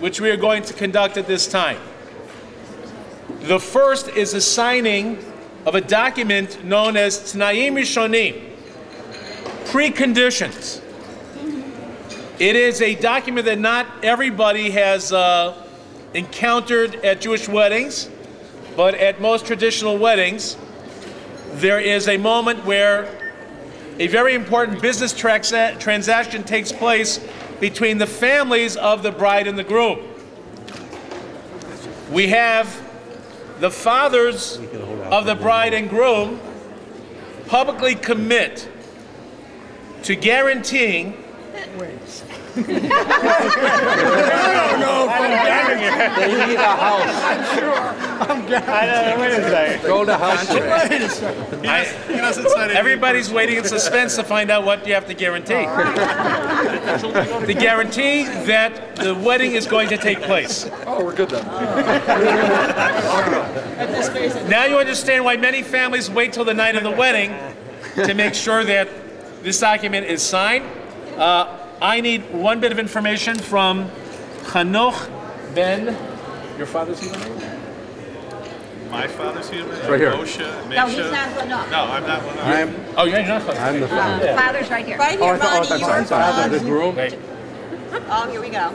which we are going to conduct at this time. The first is the signing of a document known as T'naim Rishonim, preconditions. It is a document that not everybody has encountered at Jewish weddings, but at most traditional weddings, there is a moment where a very important business transaction takes place between the families of the bride and the groom. We have the fathers of the bride and groom publicly commit to guaranteeing They need a house. Wait a second. Go to house. Everybody's waiting in suspense to find out what you have to guarantee. To guarantee that the wedding is going to take place. Oh, we're good then. Now you understand why many families wait till the night of the wedding to make sure that this document is signed. I need one bit of information from Hanoch Ben. Your father's human name? My father's human name? Right here. Moshe, Mesha. No, he's not Hanoch. No, I'm not one. Oh, you're not Hanoch. I'm the father. Father's right here. Right Oh, here, I thought, Ronnie, I'm sorry. The groom. Wait. Oh, here we go.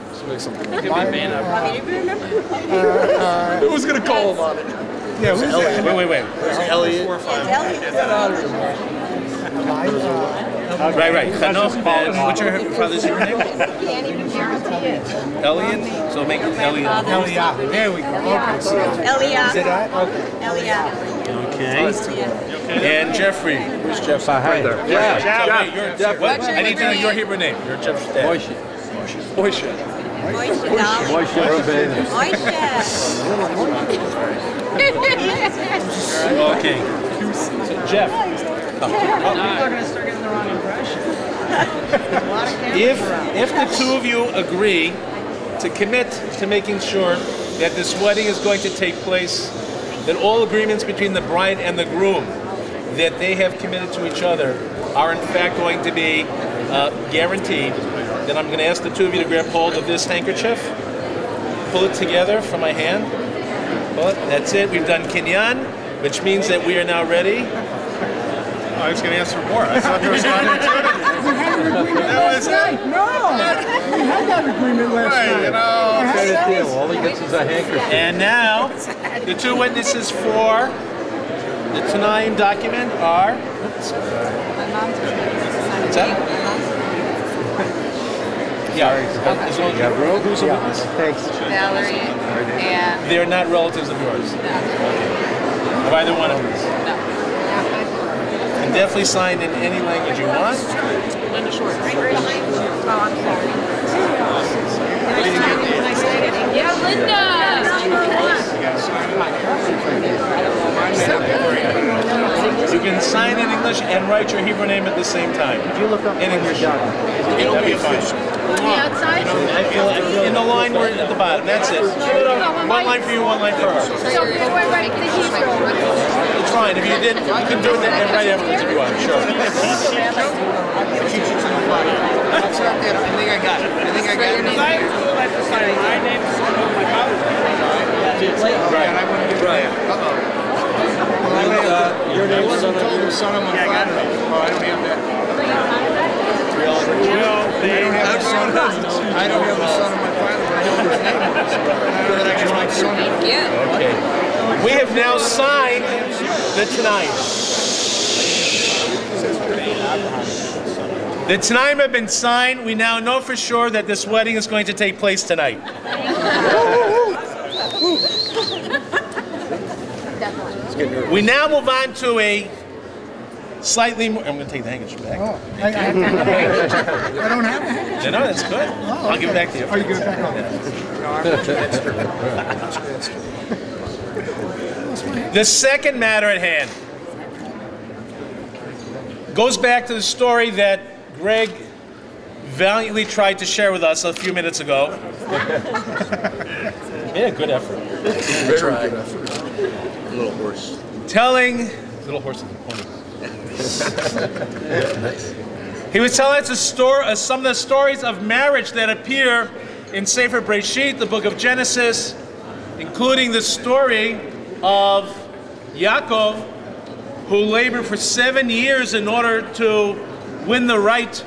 Who's gonna call him on it? Yeah, who's that? Wait. Elliot. Right. Hanoch Ben. What's your father's human name? Can't even guarantee it. Elliot. So make it Elliot. There we go. Eliab. Eliab. Okay. And Jeffrey. Who's Jeff's? Hi there. Jeff. What? I need to know your Hebrew name. You're Jeff's dad. Moshe. Moishe. Moshe Rabbeinu. Okay. So Jeff. People are going to start getting the wrong impression. If the two of you agree to commit to making sure that this wedding is going to take place, that all agreements between the bride and the groom that they have committed to each other are in fact going to be guaranteed, then I'm going to ask the two of you to grab hold of this handkerchief, pull it together from my hand. But that's it. We've done kinyan, which means that we are now ready. I was going to ask for more. I thought there was one. Last night. No, we had that agreement last night. All he gets is a handkerchief. And now, the two witnesses for the T'naim document are. What's that? Yeah. Who's a witness? Thanks. Valerie and... They're not relatives of yours. Of either one of us. And definitely sign in any language you want. Linda Short. Right behind you. Oh, I'm sorry. Yeah, Linda! You can sign in English and write your Hebrew name at the same time. You look up in English. That'd be fine. Outside? In the line we're at the bottom. That's it. One line for you, one line for her. So we're right the Hebrew. It's fine. If you did, you can do it right afterwards if you want. Sure. I think I got it. My name is my father's name. Brian. Your name was son of my father. Oh, I don't have that. I don't have the son of my father, but I know his name. So that I can write son. Yeah. Okay. We have now signed the T'naim. The T'naim have been signed. We now know for sure that this wedding is going to take place tonight. We now move on to a slightly more... I'm going to take the handkerchief back. Oh, I don't have a handkerchief. No, that's good. I'll give it back to you. Oh, you give it back on. The second matter at hand goes back to the story that Greg valiantly tried to share with us a few minutes ago. Yeah, good effort. Very good effort. Little horse. Telling... Little horse and pony. He was telling us some of the stories of marriage that appear in Sefer Breshit, the book of Genesis, including the story of Yaakov, who labored for 7 years in order to win the right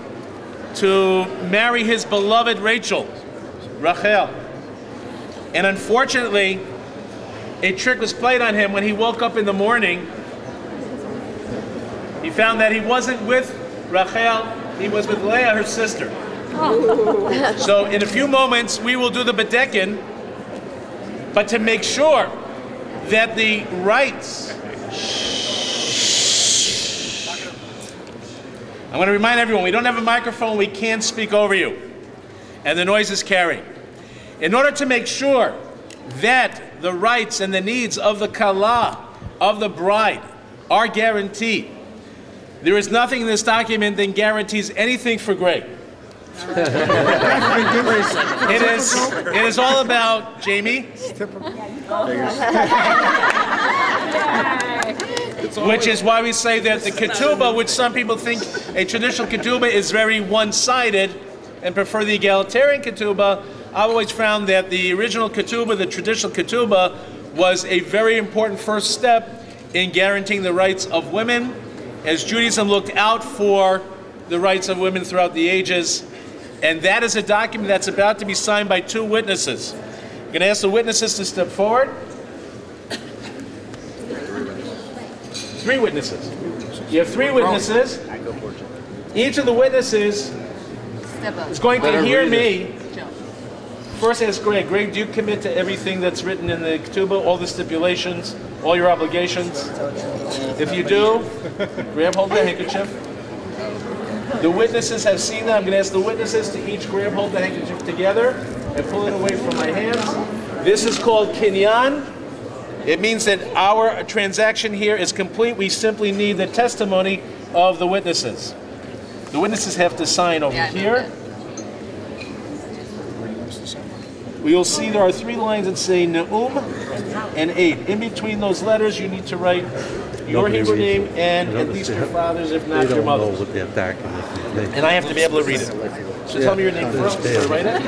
to marry his beloved Rachel, Rachel. And unfortunately, a trick was played on him when he woke up in the morning. He found that he wasn't with Rachel, he was with Leah, her sister. So in a few moments, we will do the Bedekin, but to make sure that the rights... I'm going to remind everyone, we don't have a microphone, we can't speak over you, and the noise is carried. In order to make sure that the rights and the needs of the Kala, of the bride, are guaranteed, there is nothing in this document that guarantees anything for Greg. It is all about Jamie, which is why we say that the ketubah, which some people think a traditional ketubah is very one-sided and prefer the egalitarian ketubah, I've always found that the original ketubah, the traditional ketubah, was a very important first step in guaranteeing the rights of women, as Judaism looked out for the rights of women throughout the ages. And that is a document that's about to be signed by 2 witnesses. I'm going to ask the witnesses to step forward. 3 witnesses. You have 3 witnesses. Each of the witnesses is going to hear me. First ask Greg. Greg, do you commit to everything that's written in the ketubah, all the stipulations, all your obligations? If you do, grab hold of the handkerchief. The witnesses have seen that. I'm going to ask the witnesses to each grab hold the handkerchief together and pull it away from my hands. This is called kinyan. It means that our transaction here is complete. We simply need the testimony of the witnesses. The witnesses have to sign over here. We will see there are 3 lines that say Ne'um and Eid. In between those letters, you need to write your Hebrew name and at least your father's, if not your mother's. And I have to be able to read it. So tell me your name first. Can I write it?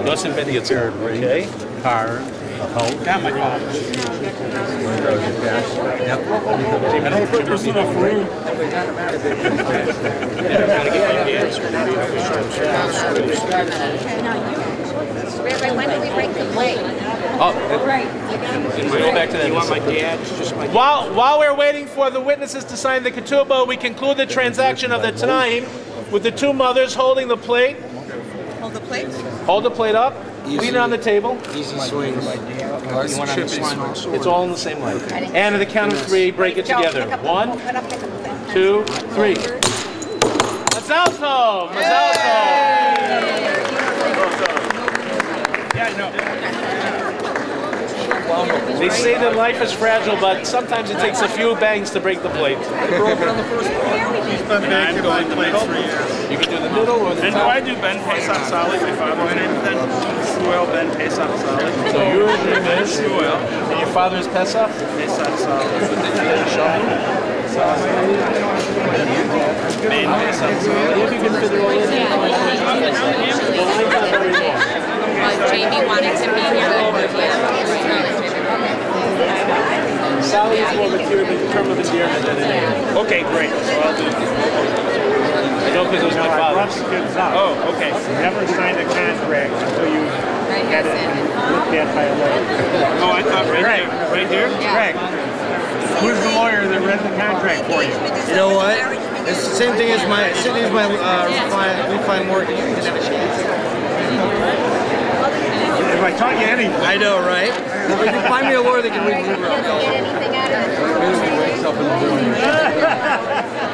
Yosef Ben Yitzhak. Okay. Got my call. Rabbi, when do we break the plate? Oh, right. We'll go back to that. You want my dad? Just my While we're waiting for the witnesses to sign the ketubah, we conclude the transaction of the Tanaim with the 2 mothers holding the plate. Hold the plate. Hold the plate up. Lean it on the table. Easy swings. It's all in the same light. And at the count of 3, break it together. 1, 2, 3. Mazal tov! Mazal tov! Yeah, no. They say that life is fragile, but sometimes it takes a few bangs to break the plate. He's been baking my plates for years. You can do the middle or the And do top. I do Ben Pesach Salih, my father's name then? Shmuel Ben Pesach Salih. So your name is? Shmuel And your father is Pesach? Pesach Salih. Ben Pesach Salih. If you can fit it all in. Jamie wanted to be here. Sally is more of a term of endearment than anything. Okay, great. So I'll do I know because it was my father's. Oh, okay. Never signed a contract until you get it looked at by a lawyer. Oh, I thought right here. Right here? Greg, who's the lawyer that read the contract for you? You know what? It's the same thing as my refi mortgage. If I taught you anything. I know, right? If you can find me a lawyer that can read the Hebrew. Wakes up in the morning.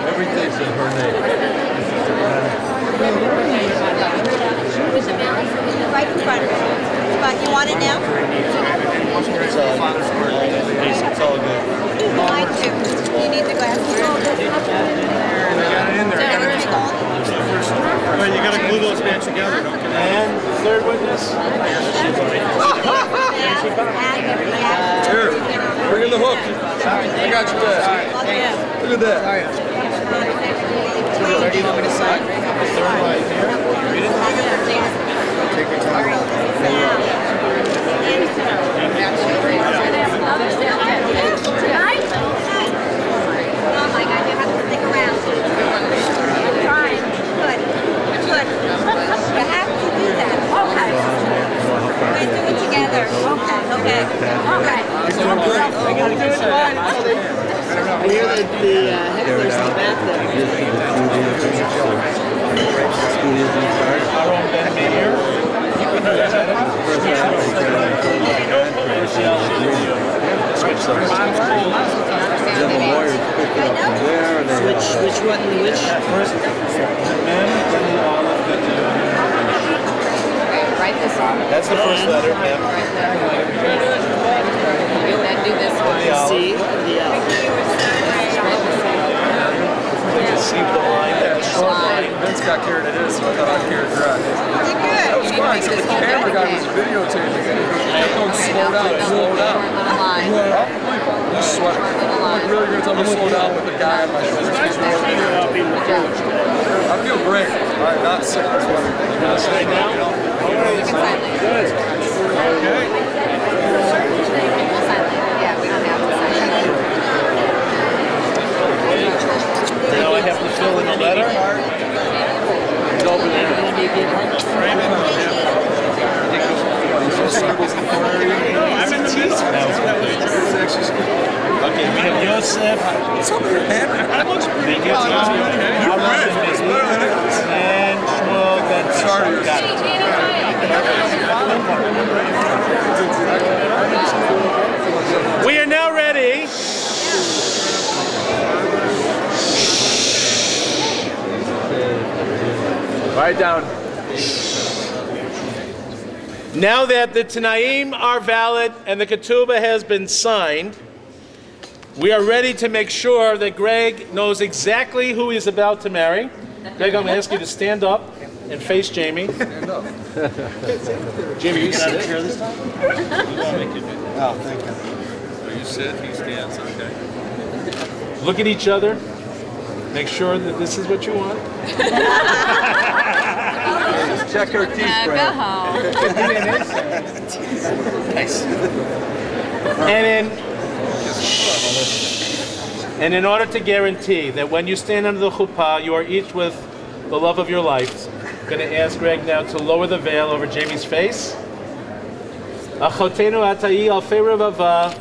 Everything's in her name. Right in front of you. But you want it now? It's all good. Mine too. You need the glasses. Well, you gotta glue those back together, don't you? And third witness. Here, bring in the hook. I got you there. Look at that. Do you want me to sign? Oh my God, you have to stick around. I'm trying. Good. Good. You have to do that. Okay. We're do it together. Okay. Okay. Okay. I hear that the hecklers in the back there. Our own Ben Meir. Which one? Which? First, the men, then the olive, then the... Write this one. That's the first letter, Right M. there. Then do this one. The olive. C. The See the line, that short line. Vince got carried it is, so I thought I'd carry it right. You're good. That was fun. So the camera guy was videotaping it. He told me slow down, slow down. I'm sweating. I'm like, really, you're going to tell me to slow down with the guy on my shoulders? I feel great. All right, not sick. I'm sweating. You want to say now? Good. Okay. Yeah, we don't have to sign it. Now I have to fill in a letter. It's over there. I'm in the midst. Okay, we have Yosef. That looks pretty good. And Shmuel, then Sorry. got it. We are now ready. Write down. Now that the Tanaim are valid and the Ketubah has been signed, we are ready to make sure that Greg knows exactly who he's about to marry. Greg, I'm going to ask you to stand up and face Jamie. Stand up. Jamie, you can sit here this time? Oh, thank you. So you sit, he stands, okay. Look at each other. Make sure that this is what you want. Just check her teeth, Go Brad. home. Nice. And in order to guarantee that when you stand under the chuppah, you are each with the love of your life, I'm going to ask Greg now to lower the veil over Jamie's face. Achotenu atayi alfei revava,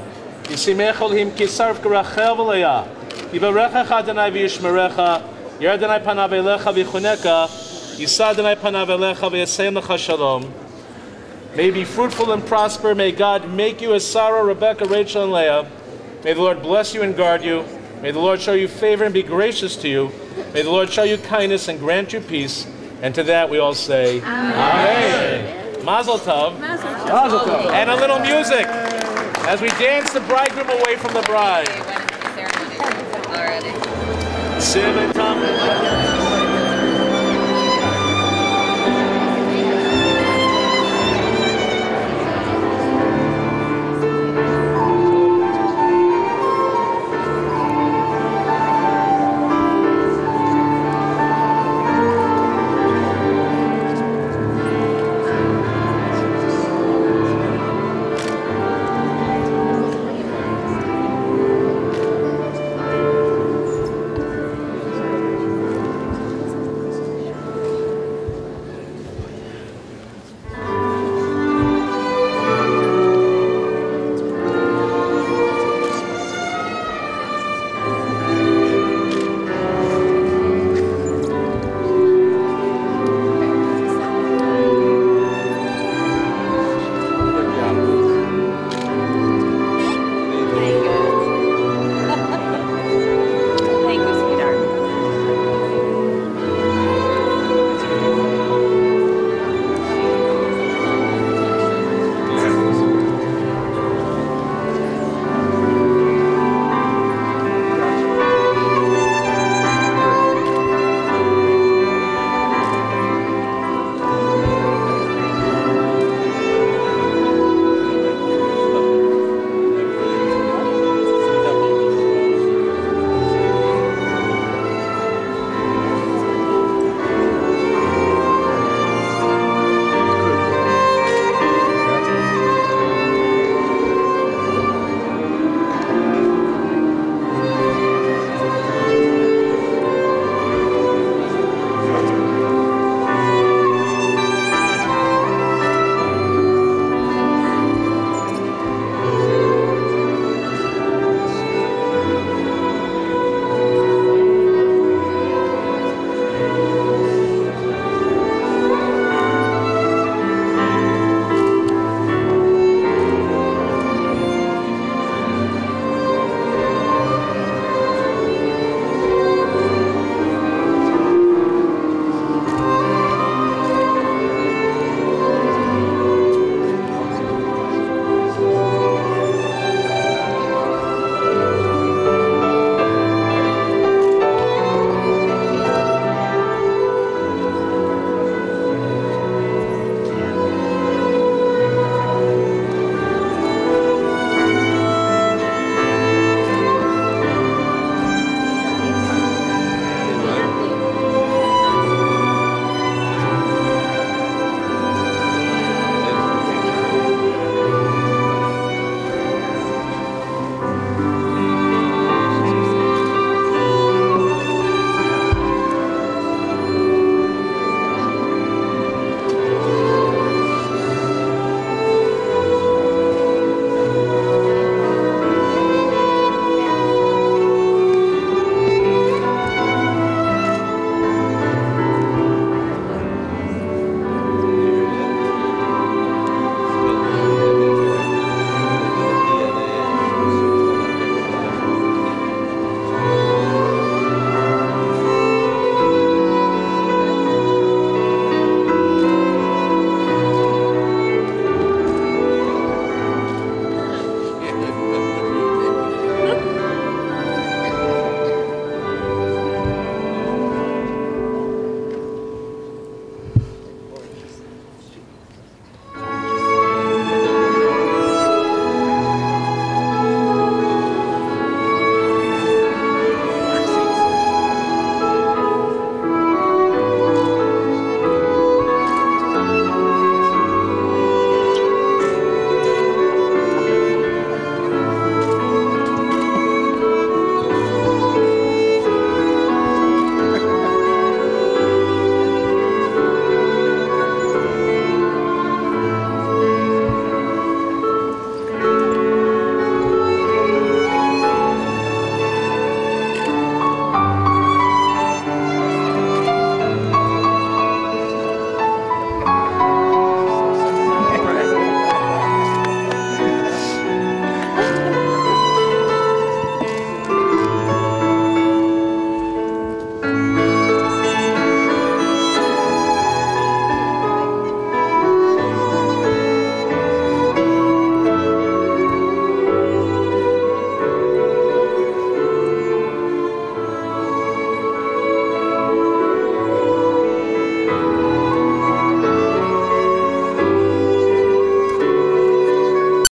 yisimech olhim kisarv karachel v'leah, yivarecha Adonai v'yishmerecha, yer Adonai panav elecha v'chuneka, yisa Adonai panav elecha v'yasem lecha shalom. May you be fruitful and prosper. May God make you as Sarah, Rebecca, Rachel, and Leah. May the Lord bless you and guard you. May the Lord show you favor and be gracious to you. May the Lord show you kindness and grant you peace. And to that we all say, Amen. Mazel tov. Mazel tov. And a little music as we dance the bridegroom away from the bride. Already. Sivatam.